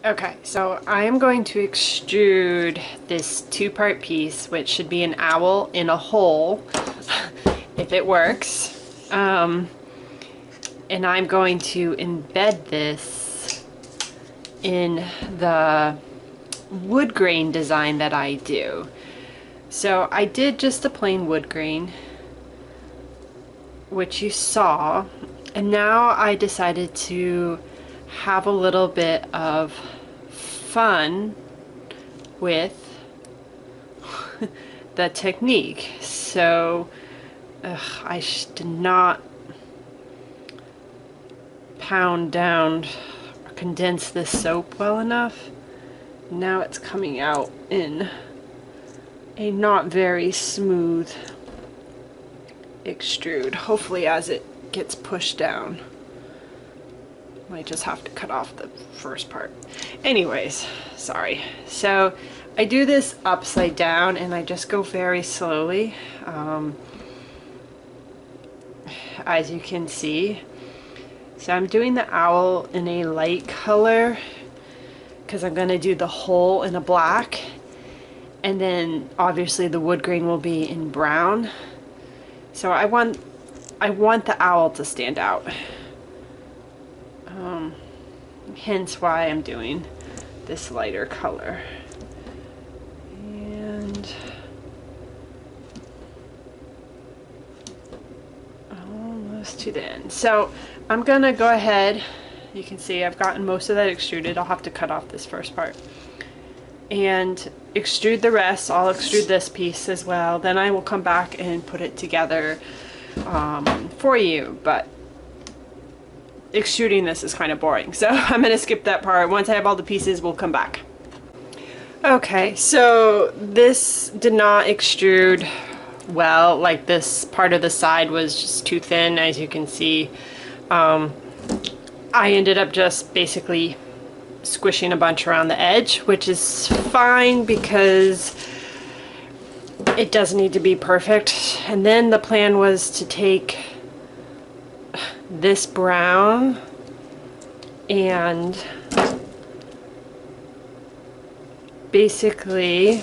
Okay, so I am going to extrude this two-part piece, which should be an owl in a hole, if it works. And I'm going to embed this in the wood grain design that I do. So I did just a plain wood grain, which you saw, and now I decided to have a little bit of fun with the technique. So I did not pound down or condense this soap well enough. Now it's coming out in a not very smooth extrude. Hopefully as it gets pushed down. Might just have to cut off the first part. Anyways, sorry. So I do this upside down and I just go very slowly, as you can see. So I'm doing the owl in a light color because I'm going to do the hole in a black, and then obviously the wood grain will be in brown. So I want the owl to stand out. Hence why I'm doing this lighter color. And almost to the end. So I'm gonna go ahead, you can see I've gotten most of that extruded. I'll have to cut off this first part and extrude the rest. I'll extrude this piece as well. Then I will come back and put it together for you, but extruding this is kind of boring, so I'm going to skip that part. Once I have all the pieces, we'll come back. Okay, so this did not extrude well. Like, this part of the side was just too thin, as you can see. I ended up just basically squishing a bunch around the edge, which is fine because it doesn't need to be perfect. And then the plan was to take this brown and basically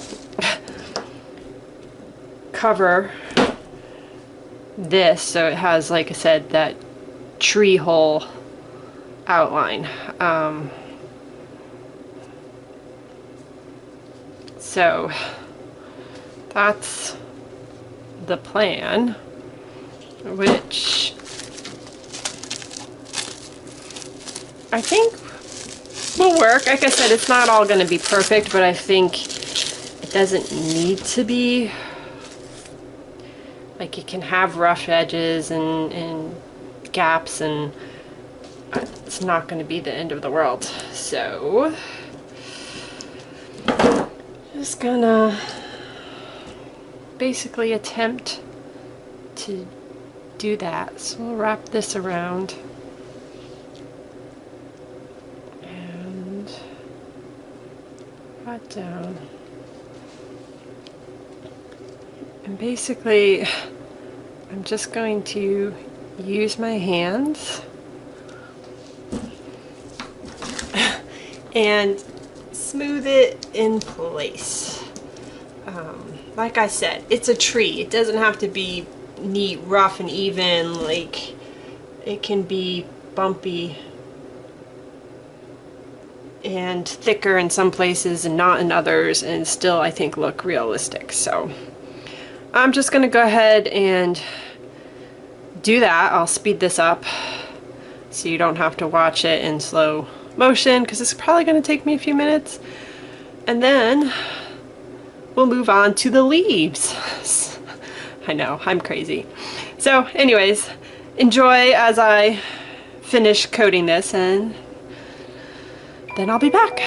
cover this so it has, like I said, that tree hole outline. So that's the plan, which I think will work. Like I said, it's not all going to be perfect, but I think it doesn't need to be. Like, it can have rough edges and gaps, and it's not going to be the end of the world. So just gonna basically attempt to do that. So we'll wrap this around and pat down. And basically, I'm just going to use my hands and smooth it in place. Like I said, it's a tree. It doesn't have to be neat, rough, and even. Like, it can be bumpy and thicker in some places and not in others, and still, I think, look realistic. So I'm just gonna go ahead and do that. I'll speed this up so you don't have to watch it in slow motion, because it's probably gonna take me a few minutes, and then we'll move on to the leaves. I know, I'm crazy. So anyways, enjoy as I finish coating this, and then I'll be back.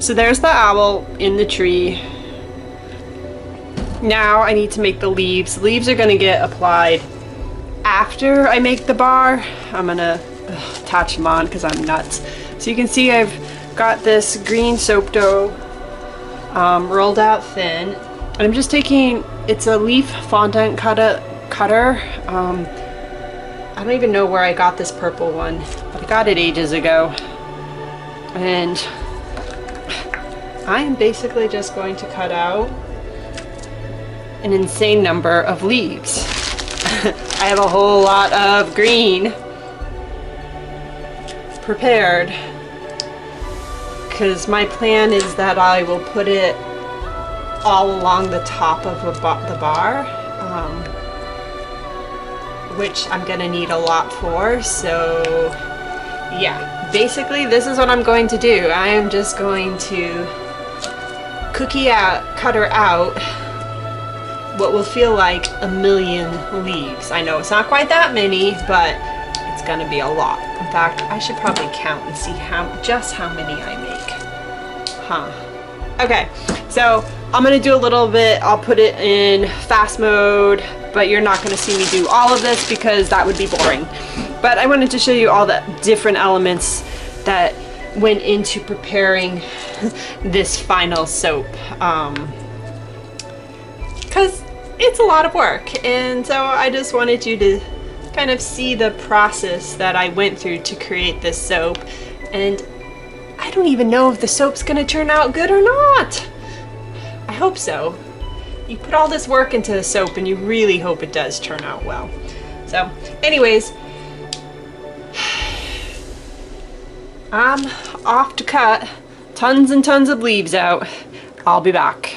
So there's the owl in the tree. Now I need to make the leaves. The leaves are gonna get applied after I make the bar. I'm gonna attach them on because I'm nuts. So you can see I've got this green soap dough rolled out thin. And I'm just taking, it's a leaf fondant cutter. I don't even know where I got this purple one, but I got it ages ago. And I am basically just going to cut out an insane number of leaves. I have a whole lot of green prepared because my plan is that I will put it all along the top of the bar, which I'm gonna need a lot for. So yeah, basically this is what I'm going to do. I am just going to cutter out what will feel like a million leaves. I know it's not quite that many, but it's gonna be a lot. In fact, I should probably count and see just how many I make. Okay, so I'm gonna do a little bit. I'll put it in fast mode, but you're not gonna see me do all of this because that would be boring. But I wanted to show you all the different elements that went into preparing this final soap. Because it's a lot of work, and so I just wanted you to kind of see the process that I went through to create this soap. And I don't even know if the soap's gonna turn out good or not. I hope so. You put all this work into the soap and you really hope it does turn out well. So anyways, I'm off to cut tons and tons of leaves out. I'll be back.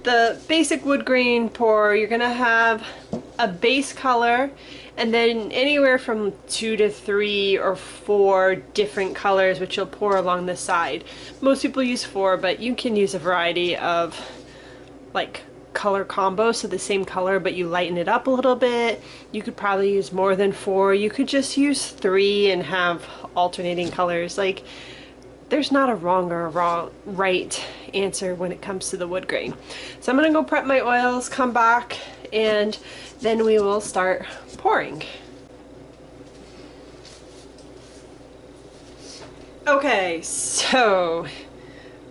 The basic wood grain pour, you're gonna have a base color and then anywhere from 2 to 3 or 4 different colors which you'll pour along the side. Most people use 4, but you can use a variety of like color combos, so the same color but you lighten it up a little bit. You could probably use more than 4. You could just use 3 and have alternating colors. Like, there's not a wrong or a right answer when it comes to the wood grain. So I'm gonna go prep my oils, come back, and then we will start pouring. Okay, so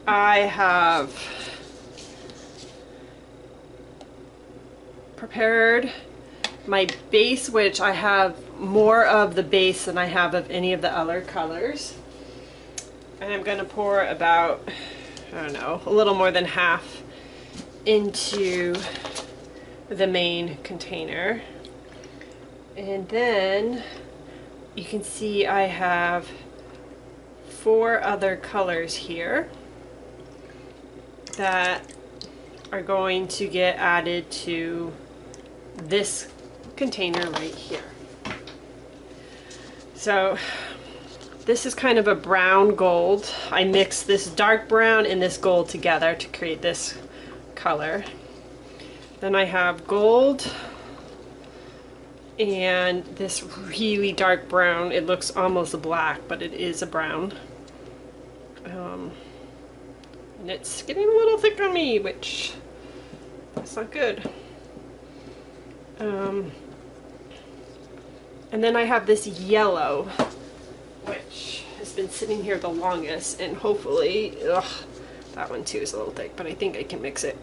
I have prepared my base, which I have more of the base than I have of any of the other colors. And I'm gonna pour about, I don't know, a little more than half into the main container. And then you can see I have 4 other colors here that are going to get added to this container right here. So this is kind of a brown gold. I mixed this dark brown and this gold together to create this color. Then I have gold and this really dark brown. It looks almost black, but it is a brown. And it's getting a little thick on me, which that's not good. And then I have this yellow, which has been sitting here the longest, and hopefully, that one too is a little thick, but I think I can mix it.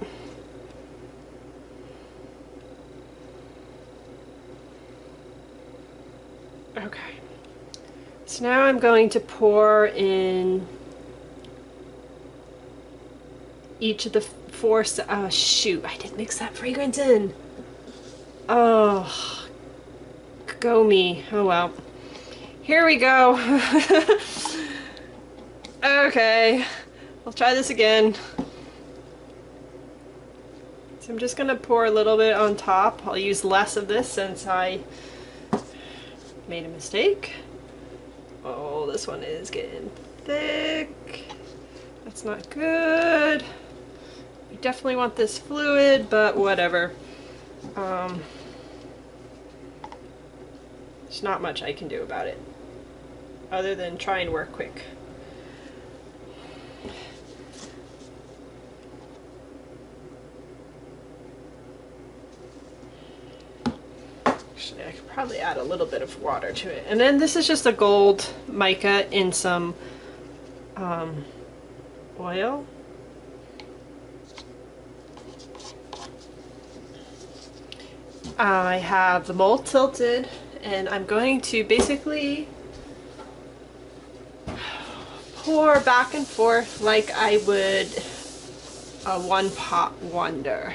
Okay, so now I'm going to pour in each of the 4, shoot, I didn't mix that fragrance in. Oh, go me. Oh well. Here we go. Okay, I'll try this again. So I'm just gonna pour a little bit on top. I'll use less of this since I made a mistake. Oh, this one is getting thick. That's not good. You definitely want this fluid, but whatever. There's not much I can do about it other than try and work quick. Actually, I could probably add a little bit of water to it. And then this is just a gold mica in some oil. I have the mold tilted, and I'm going to basically pour back and forth like I would a one pot wonder.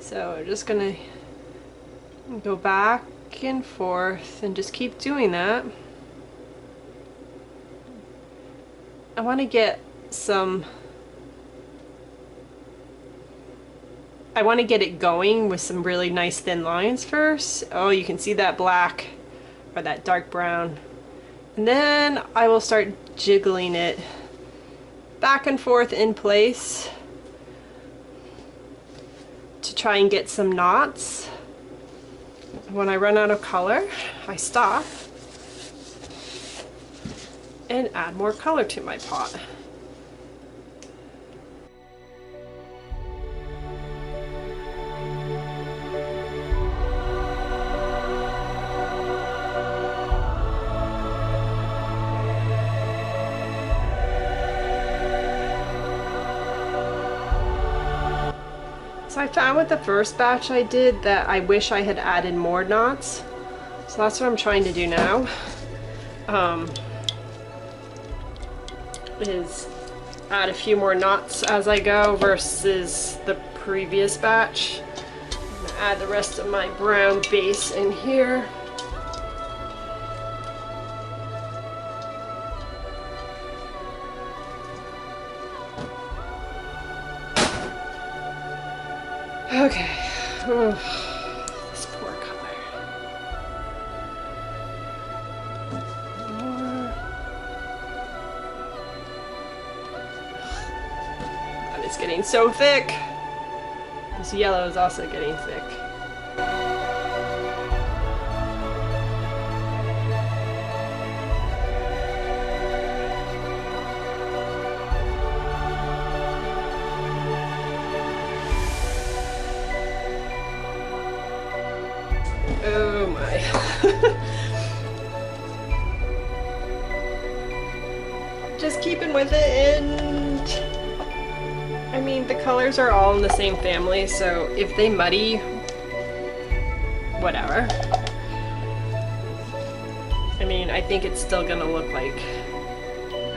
So I'm just gonna go back and forth and just keep doing that. I want to get it going with some really nice thin lines first. Oh, you can see that black or that dark brown. And then I will start jiggling it back and forth in place to try and get some knots. When I run out of color, I stop and add more color to my pot. So I found with the first batch I did that I wish I had added more knots. So that's what I'm trying to do now. Is add a few more knots as I go versus the previous batch. I'm gonna add the rest of my brown base in here. Okay. Oof. This poor color. More. God, it's getting so thick. This yellow is also getting thick. Oh my. Just keeping with it, and I mean the colors are all in the same family, so if they muddy, whatever. I mean, I think it's still gonna look like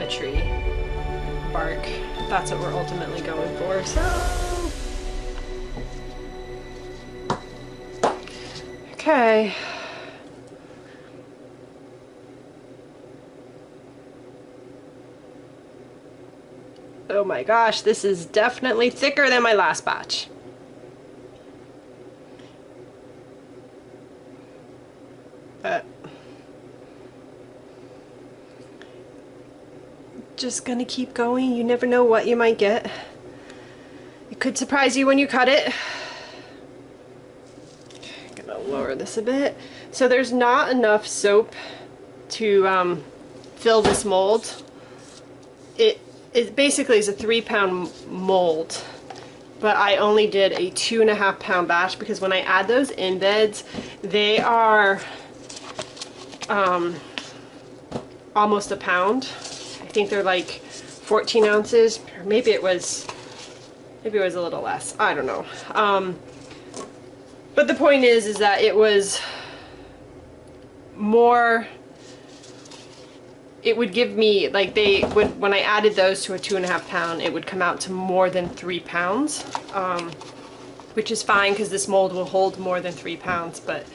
a tree bark. That's what we're ultimately going for, so. Okay. Oh my gosh, this is definitely thicker than my last batch. Just gonna keep going. You never know what you might get. It could surprise you when you cut it. Lower this a bit. So there's not enough soap to fill this mold. It basically is a 3-pound mold, but I only did a 2.5-pound batch because when I add those embeds, they are almost a pound. I think they're like 14 ounces, or maybe it was a little less. I don't know. But the point is that it was more, it would give me, like when I added those to a 2.5-pound, it would come out to more than 3 pounds, which is fine because this mold will hold more than 3 pounds, but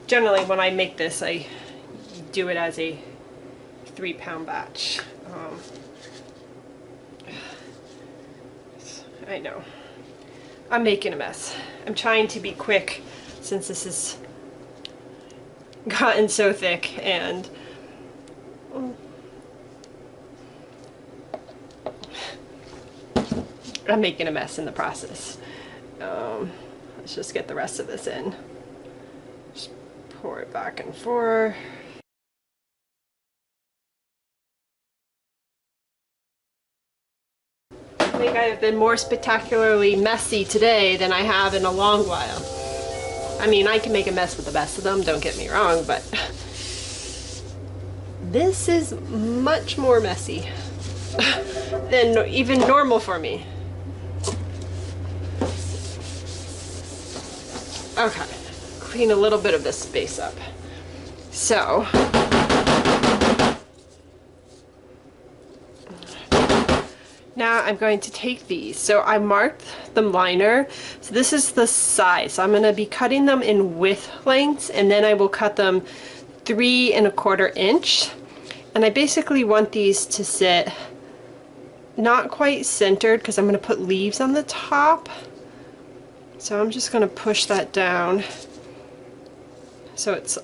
generally when I make this, I do it as a 3-pound batch. I know. I'm making a mess. I'm trying to be quick since this has gotten so thick, and I'm making a mess in the process. Let's just get the rest of this in. Just pour it back and forth. I think I have been more spectacularly messy today than I have in a long while. I mean, I can make a mess with the best of them, don't get me wrong, but this is much more messy than even normal for me. Okay, clean a little bit of this space up. So, now I'm going to take these. So I marked the liner. So this is the size. So I'm going to be cutting them in width lengths, and then I will cut them 3 1/4 inch. And I basically want these to sit not quite centered because I'm going to put leaves on the top. So I'm just going to push that down so it's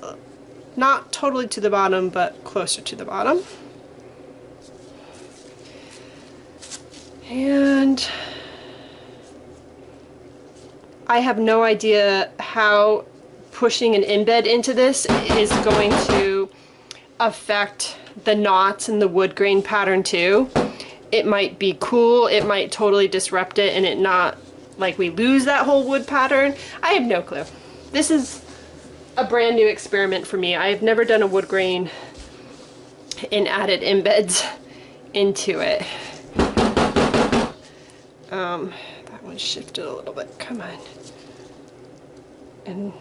not totally to the bottom, but closer to the bottom. And I have no idea how pushing an embed into this is going to affect the knots in the wood grain pattern too. It might be cool, it might totally disrupt it and it not like we lose that whole wood pattern. I have no clue. This is a brand new experiment for me. I've never done a wood grain and added embeds into it. That one shifted a little bit, come on. And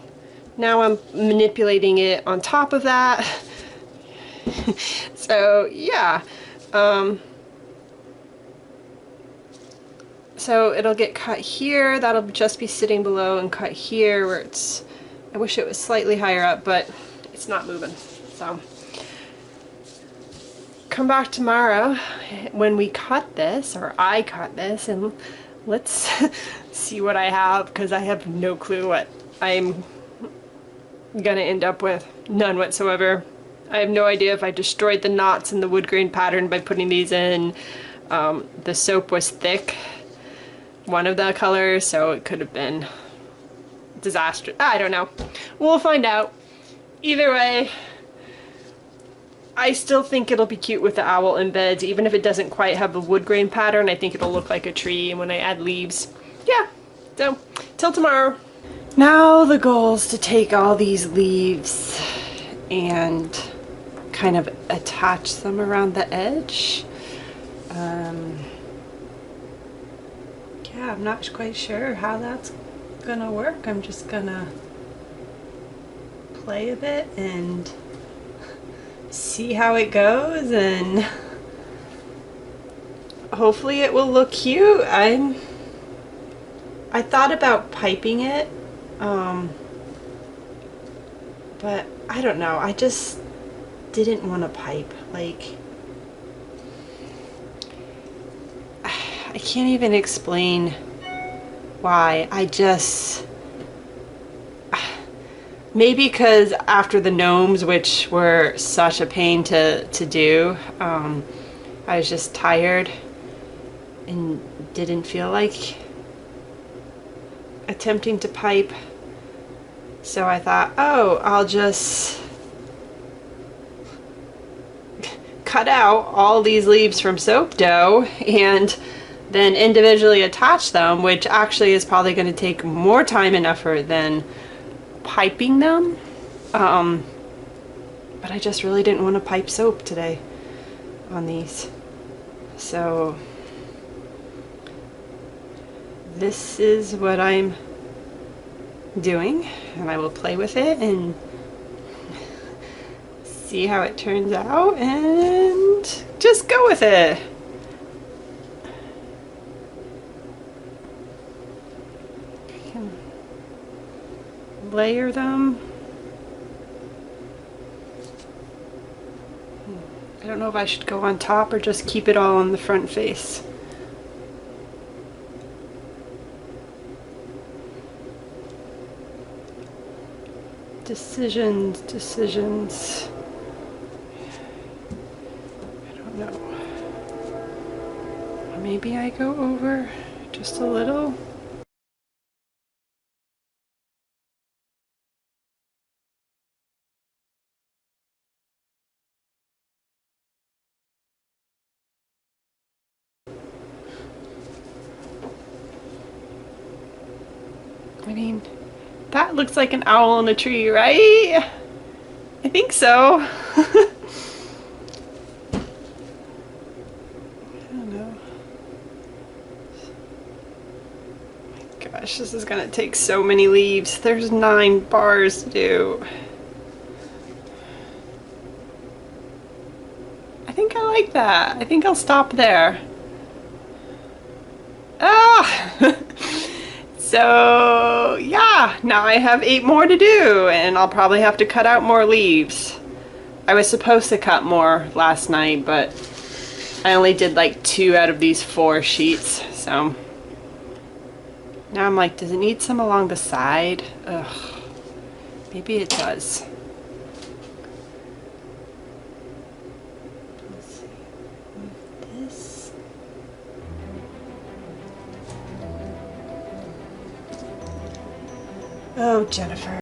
now I'm manipulating it on top of that. So yeah, so it'll get cut here, that'll just be sitting below, and cut here where it's, I wish it was slightly higher up, but it's not moving. So come back tomorrow when we cut this, or I cut this, and let's see what I have, because I have no clue what I'm gonna end up with. None whatsoever. I have no idea if I destroyed the knots in the wood grain pattern by putting these in. The soap was thick, one of the colors, so it could have been disastrous. I don't know. We'll find out. Either way, I still think it'll be cute with the owl embeds, even if it doesn't quite have the wood grain pattern. I think it'll look like a tree when I add leaves. Yeah, so till tomorrow. Now the goal is to take all these leaves and kind of attach them around the edge. Yeah, I'm not quite sure how that's gonna work. I'm just gonna play a bit and see how it goes, and hopefully it will look cute. I thought about piping it, but I don't know, I just didn't want to pipe. Like, I can't even explain why. I just, maybe because after the gnomes, which were such a pain to do, I was just tired and didn't feel like attempting to pipe. So I thought, oh, I'll just cut out all these leaves from soap dough and then individually attach them, which actually is probably going to take more time and effort than piping them. But I just really didn't want to pipe soap today on these. So this is what I'm doing, and I will play with it and see how it turns out and just go with it. Layer them. I don't know if I should go on top or just keep it all on the front face. Decisions. I don't know. Maybe I go over just a little. I mean, that looks like an owl in a tree, right? I think so. I don't know. My gosh, this is gonna take so many leaves. There's 9 bars to do. I think I like that. I think I'll stop there. Ah! So yeah, now I have 8 more to do, and I'll probably have to cut out more leaves. I was supposed to cut more last night, but I only did like 2 out of these 4 sheets, so now I'm like, does it need some along the side? Ugh, maybe it does. Let's see, move this. Oh, Jennifer.